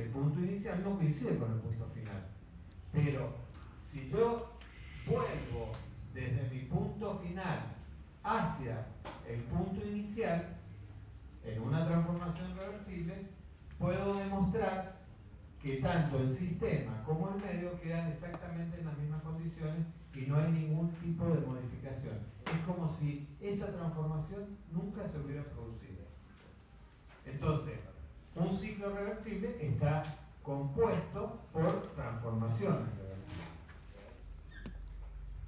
el punto inicial no coincide con el punto final. Pero si yo vuelvo desde mi punto final hacia el punto inicial, en una transformación reversible, puedo demostrar que tanto el sistema como el medio quedan exactamente en las mismas condiciones y no hay ningún tipo de modificación. Es como si esa transformación nunca se hubiera producido. Entonces, un ciclo reversible está compuesto por transformaciones reversibles.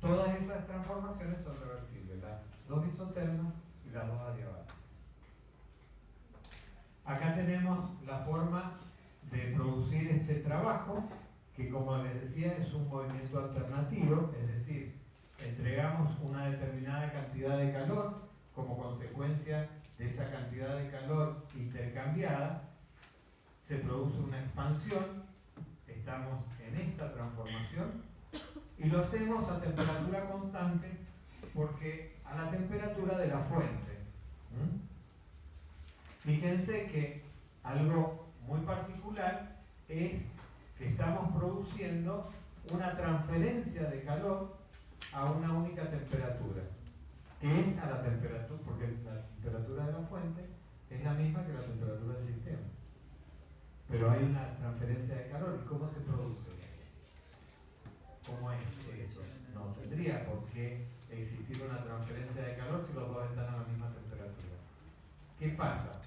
Todas esas transformaciones son reversibles, las dos isotermas y las dos adiabatas. Acá tenemos la forma de producir este trabajo, que como les decía es un movimiento alternativo, es decir, entregamos una determinada cantidad de calor, como consecuencia de esa cantidad de calor intercambiada, se produce una expansión, estamos en esta transformación, y lo hacemos a temperatura constante, porque a la temperatura de la fuente. Fíjense que algo muy particular es que estamos produciendo una transferencia de calor a una única temperatura, que es a la temperatura, porque la temperatura de la fuente es la misma que la temperatura del sistema. Pero hay una transferencia de calor. ¿Y cómo se produce? ¿Cómo es eso? No tendría por qué existir una transferencia de calor si los dos están a la misma temperatura. ¿Qué pasa?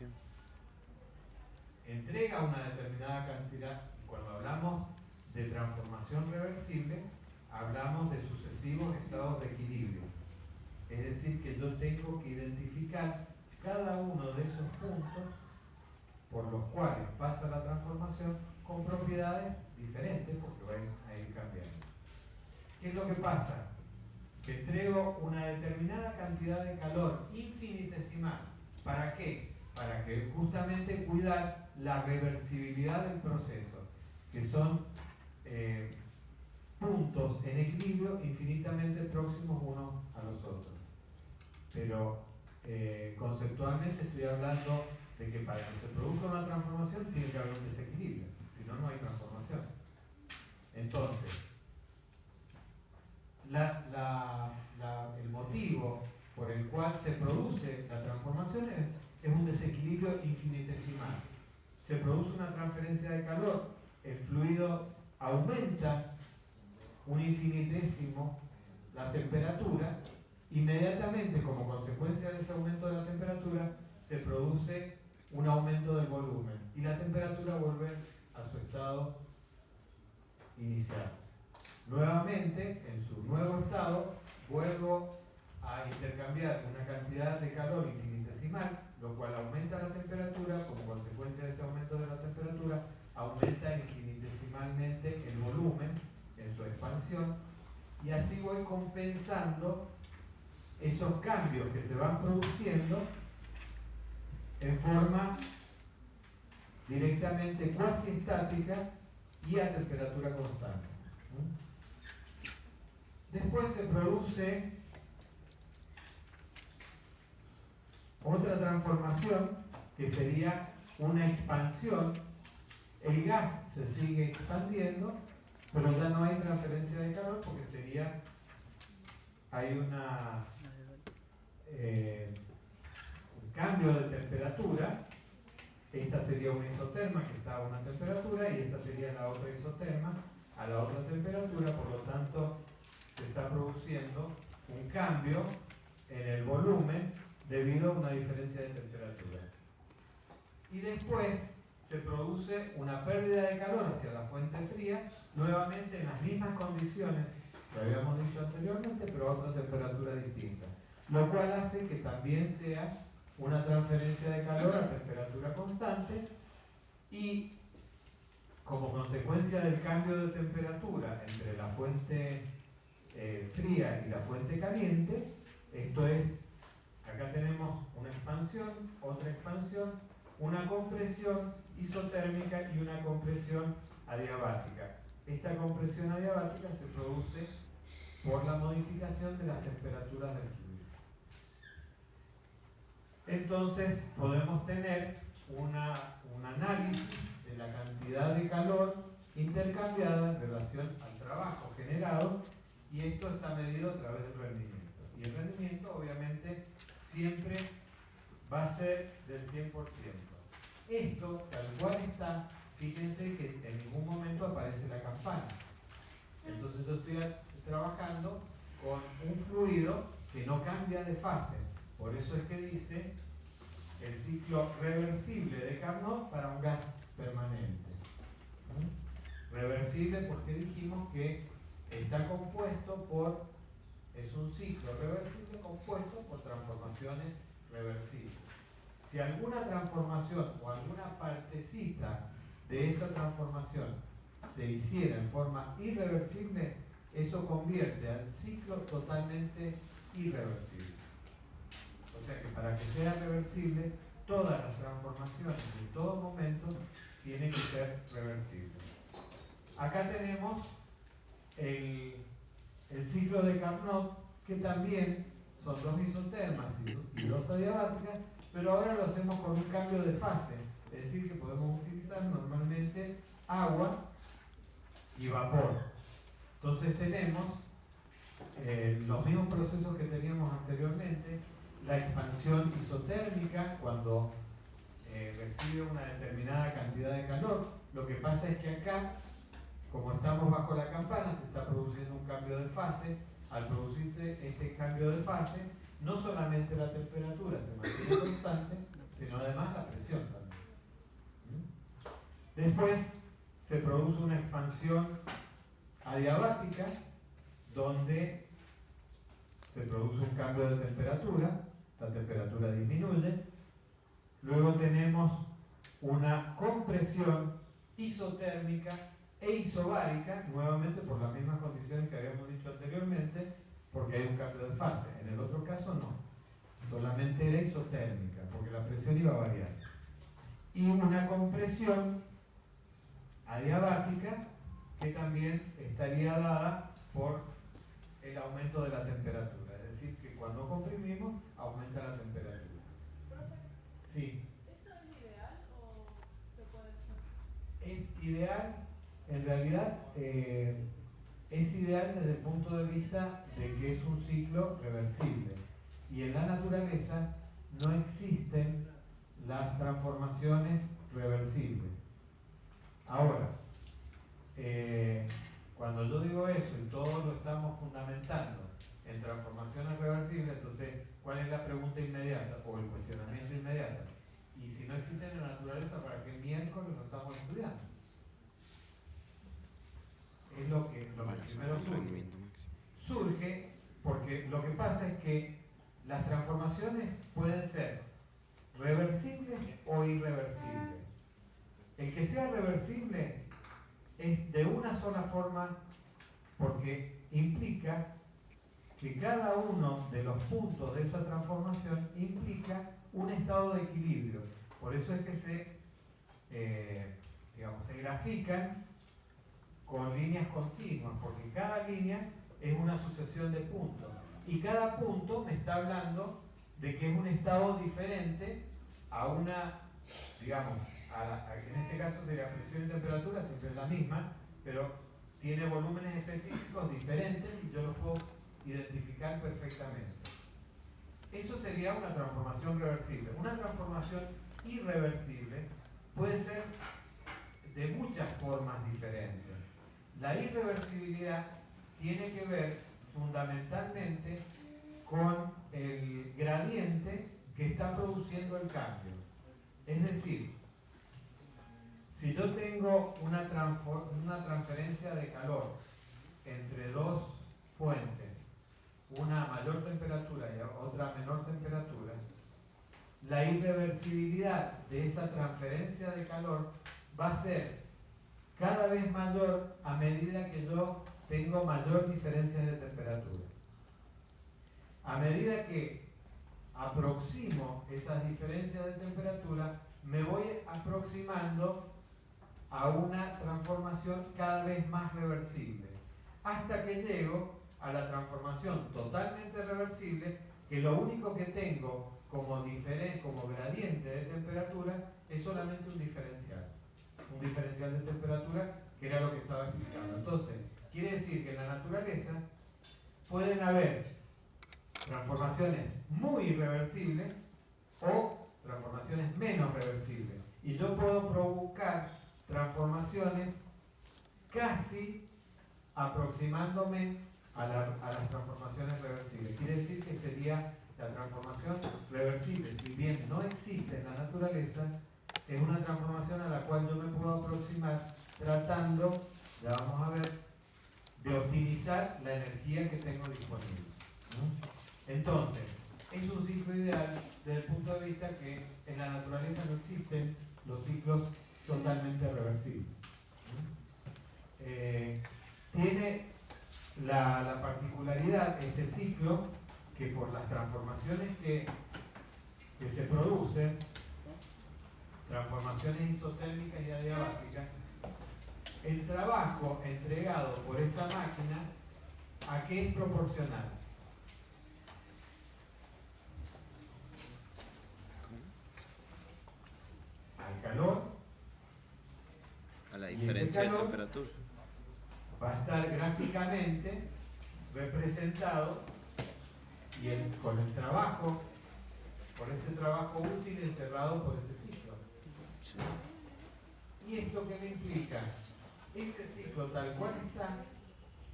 Entrega una determinada cantidad, y cuando hablamos de transformación reversible, hablamos de sucesivos estados de equilibrio. Es decir, que yo tengo que identificar cada uno de esos puntos por los cuales pasa la transformación con propiedades diferentes, porque van a ir cambiando. ¿Qué es lo que pasa? Que entrego una determinada cantidad de calor infinitesimal. ¿Para qué? Para que justamente cuidar la reversibilidad del proceso, que son puntos en equilibrio infinitamente próximos unos a los otros. Pero conceptualmente estoy hablando de que para que se produzca una transformación tiene que haber un desequilibrio, si no, no hay transformación. Entonces, el motivo por el cual se produce la transformación es un desequilibrio infinitesimal. Se produce una transferencia de calor, el fluido aumenta un infinitésimo la temperatura, inmediatamente como consecuencia de ese aumento de la temperatura se produce un aumento del volumen y la temperatura vuelve a su estado inicial. Nuevamente, en su nuevo estado, vuelvo a intercambiar una cantidad de calor infinitesimal, lo cual aumenta la temperatura. Como consecuencia de ese aumento de la temperatura, aumenta infinitesimalmente el volumen en su expansión, y así voy compensando esos cambios que se van produciendo en forma directamente cuasi estática y a temperatura constante. Después se produce otra transformación que sería una expansión. El gas se sigue expandiendo, pero ya no hay transferencia de calor porque hay un cambio de temperatura. Esta sería una isoterma que está a una temperatura y esta sería la otra isoterma a la otra temperatura, por lo tanto se está produciendo un cambio en el volumen debido a una diferencia de temperatura. Y después se produce una pérdida de calor hacia la fuente fría, nuevamente en las mismas condiciones que habíamos dicho anteriormente, pero a otra temperatura distinta, lo cual hace que también sea una transferencia de calor a temperatura constante, y como consecuencia del cambio de temperatura entre la fuente fría y la fuente caliente, esto es, acá tenemos una expansión, otra expansión, una compresión isotérmica y una compresión adiabática. Esta compresión adiabática se produce por la modificación de las temperaturas del fluido. Entonces podemos tener un análisis de la cantidad cantidad de calor intercambiada en relación al trabajo generado, y esto está medido a través del rendimiento. Y el rendimiento obviamente siempre va a ser del 100%. Esto, tal cual está, fíjense que en ningún momento aparece la campana. Entonces yo estoy trabajando con un fluido que no cambia de fase. Por eso es que dice el ciclo reversible de Carnot para un gas permanente. Reversible porque dijimos que está compuesto por, es un ciclo reversible compuesto por transformaciones reversibles. Si alguna transformación o alguna partecita de esa transformación se hiciera en forma irreversible, eso convierte al ciclo totalmente irreversible. O sea que para que sea reversible, todas las transformaciones en todo momento tienen que ser reversibles. Acá tenemos el ciclo de Carnot, que también son dos isotermas y dos adiabáticas, pero ahora lo hacemos con un cambio de fase, es decir, que podemos utilizar normalmente agua y vapor. Entonces tenemos los mismos procesos que teníamos anteriormente, la expansión isotérmica cuando recibe una determinada cantidad de calor. Lo que pasa es que acá, como estamos bajo la campana, se está produciendo un cambio de fase. Al producirse este cambio de fase, no solamente la temperatura se mantiene constante, sino además la presión también. Después se produce una expansión adiabática, donde se produce un cambio de temperatura, la temperatura disminuye. Luego tenemos una compresión isotérmica e isobárica, nuevamente por las mismas condiciones que habíamos dicho anteriormente, porque hay un cambio de fase. En el otro caso no, solamente era isotérmica, porque la presión iba a variar. Y una compresión adiabática, que también estaría dada por el aumento de la temperatura, es decir, que cuando comprimimos aumenta la temperatura. Sí. ¿Eso es ideal o se puede hacer? Es ideal, en realidad es ideal desde el punto de vista de que es un ciclo reversible, y en la naturaleza no existen las transformaciones reversibles. Ahora, cuando yo digo eso y todos lo estamos fundamentando en transformaciones reversibles, entonces, ¿cuál es la pregunta inmediata o el cuestionamiento inmediato? Y si no existen en la naturaleza, ¿para qué miércoles lo estamos estudiando? Es lo que primero surge. Surge porque lo que pasa es que las transformaciones pueden ser reversibles o irreversibles. El que sea reversible es de una sola forma, porque implica que cada uno de los puntos de esa transformación implica un estado de equilibrio. Por eso es que se grafican con líneas continuas, porque cada línea es una sucesión de puntos. Y cada punto me está hablando de que es un estado diferente a una, en este caso de la presión y temperatura siempre es la misma, pero tiene volúmenes específicos diferentes y yo los puedo identificar perfectamente. Eso sería una transformación reversible. Una transformación irreversible puede ser de muchas formas diferentes. La irreversibilidad tiene que ver fundamentalmente con el gradiente que está produciendo el cambio. Es decir, si yo tengo una transferencia de calor entre dos fuentes, una a mayor temperatura y otra a menor temperatura, la irreversibilidad de esa transferencia de calor va a ser cada vez mayor a medida que yo tengo mayor diferencia de temperatura. A medida que aproximo esas diferencias de temperatura, me voy aproximando a una transformación cada vez más reversible, hasta que llego a la transformación totalmente reversible, que lo único que tengo como gradiente de temperatura es solamente un diferencial diferencial de temperaturas, que era lo que estaba explicando. Entonces, quiere decir que en la naturaleza pueden haber transformaciones muy irreversibles o transformaciones menos reversibles. Y yo puedo provocar transformaciones casi aproximándome a las transformaciones reversibles. Quiere decir que sería la transformación reversible. Si bien no existe en la naturaleza, es una transformación a la cual yo me puedo aproximar tratando, ya vamos a ver, de optimizar la energía que tengo disponible, ¿no? Entonces, es un ciclo ideal desde el punto de vista que en la naturaleza no existen los ciclos totalmente reversibles. Tiene la particularidad, este ciclo, que por las transformaciones que se producen, transformaciones isotérmicas y adiabáticas, el trabajo entregado por esa máquina, ¿a qué es proporcional? Al calor. A la diferencia de temperatura. Va a estar gráficamente representado con el trabajo, por ese trabajo útil encerrado por ese ciclo. Sí. ¿Y esto qué me implica? Ese ciclo tal cual está,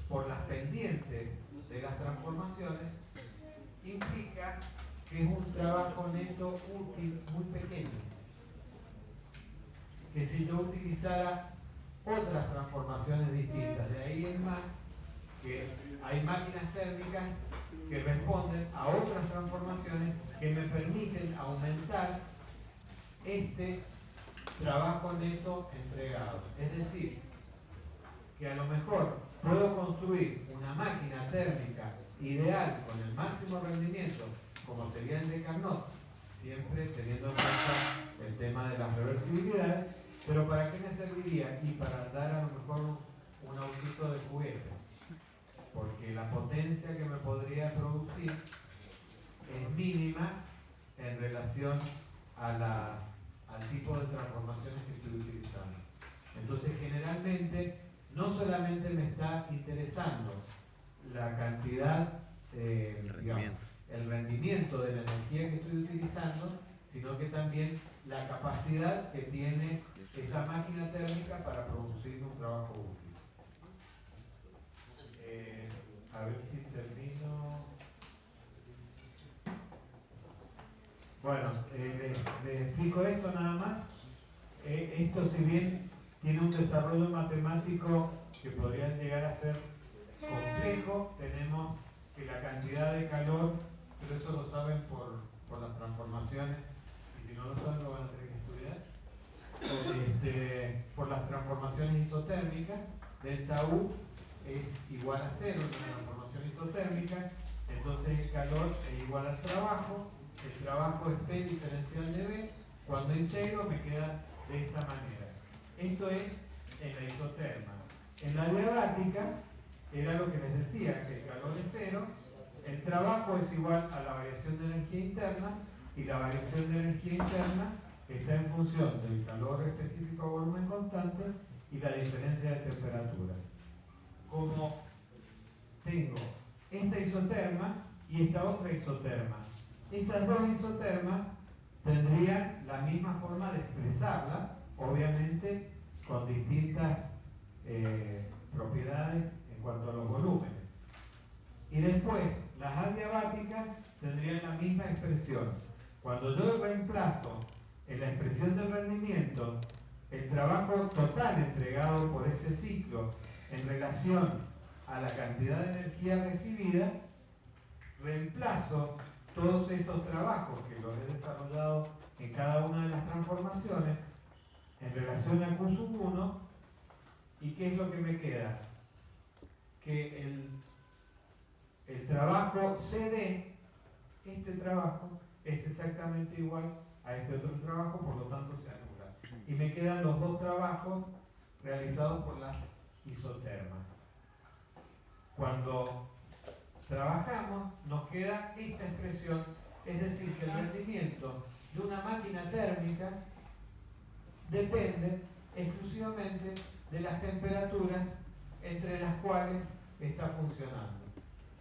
por las pendientes de las transformaciones, implica que es un trabajo neto útil muy pequeño. Que si yo utilizara otras transformaciones distintas, de ahí en más, que hay máquinas térmicas que responden a otras transformaciones que me permiten aumentar este trabajo neto entregado. Es decir, que a lo mejor puedo construir una máquina térmica ideal con el máximo rendimiento, como sería el de Carnot, siempre teniendo en cuenta el tema de la reversibilidad, pero ¿para qué me serviría? Y para dar a lo mejor un autito de juguete, porque la potencia que me podría producir es mínima en relación al tipo de transformaciones que estoy utilizando. Entonces, generalmente, no solamente me está interesando la cantidad, el rendimiento de la energía que estoy utilizando, sino que también la capacidad que tiene esa máquina térmica para producir un trabajo útil. A ver si termino. Bueno, les explico esto nada más. Esto, si bien tiene un desarrollo matemático que podría llegar a ser complejo, tenemos que la cantidad de calor, pero eso lo saben por las transformaciones, y si no lo saben lo van a tener que estudiar. Por las transformaciones isotérmicas, delta U es igual a 0, es una transformación isotérmica, entonces el calor es igual al trabajo, el trabajo es P diferencial de B, cuando integro me queda de esta manera. Esto es en la isoterma. En la adiabática era lo que les decía, que el calor es 0, el trabajo es igual a la variación de energía interna, y la variación de energía interna está en función del calor específico a volumen constante y la diferencia de temperatura. Como tengo esta isoterma y esta otra isoterma, esas dos isotermas tendrían la misma forma de expresarla, obviamente con distintas propiedades en cuanto a los volúmenes. Y después, las adiabáticas tendrían la misma expresión. Cuando yo reemplazo en la expresión del rendimiento el trabajo total entregado por ese ciclo en relación a la cantidad de energía recibida, reemplazo todos estos trabajos que los he desarrollado en cada una de las transformaciones en relación a Q1, y ¿qué es lo que me queda? Que el trabajo CD, este trabajo, es exactamente igual a este otro trabajo, por lo tanto se anula. Y me quedan los dos trabajos realizados por las isotermas. Cuando trabajamos, nos queda esta expresión, es decir, que el rendimiento de una máquina térmica depende exclusivamente de las temperaturas entre las cuales está funcionando.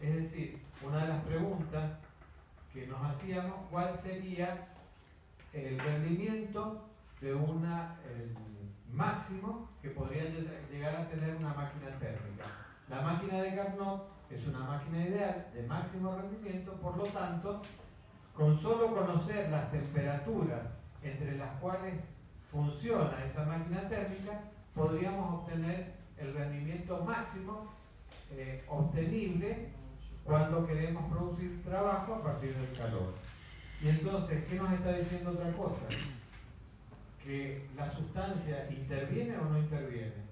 Es decir, una de las preguntas que nos hacíamos, ¿cuál sería el rendimiento de una máximo que podría llegar a tener una máquina térmica? La máquina de Carnot es una máquina ideal de máximo rendimiento, por lo tanto, con solo conocer las temperaturas entre las cuales funciona esa máquina térmica, podríamos obtener el rendimiento máximo obtenible cuando queremos producir trabajo a partir del calor. Y entonces, ¿qué nos está diciendo otra cosa? ¿Que la sustancia interviene o no interviene?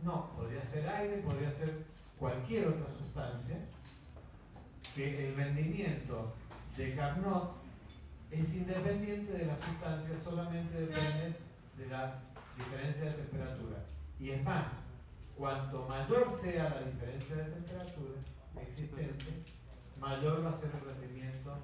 No, podría ser aire, podría ser cualquier otra sustancia, que el rendimiento de Carnot es independiente de la sustancia, solamente depende de la diferencia de temperatura. Y es más, cuanto mayor sea la diferencia de temperatura existente, mayor va a ser el rendimiento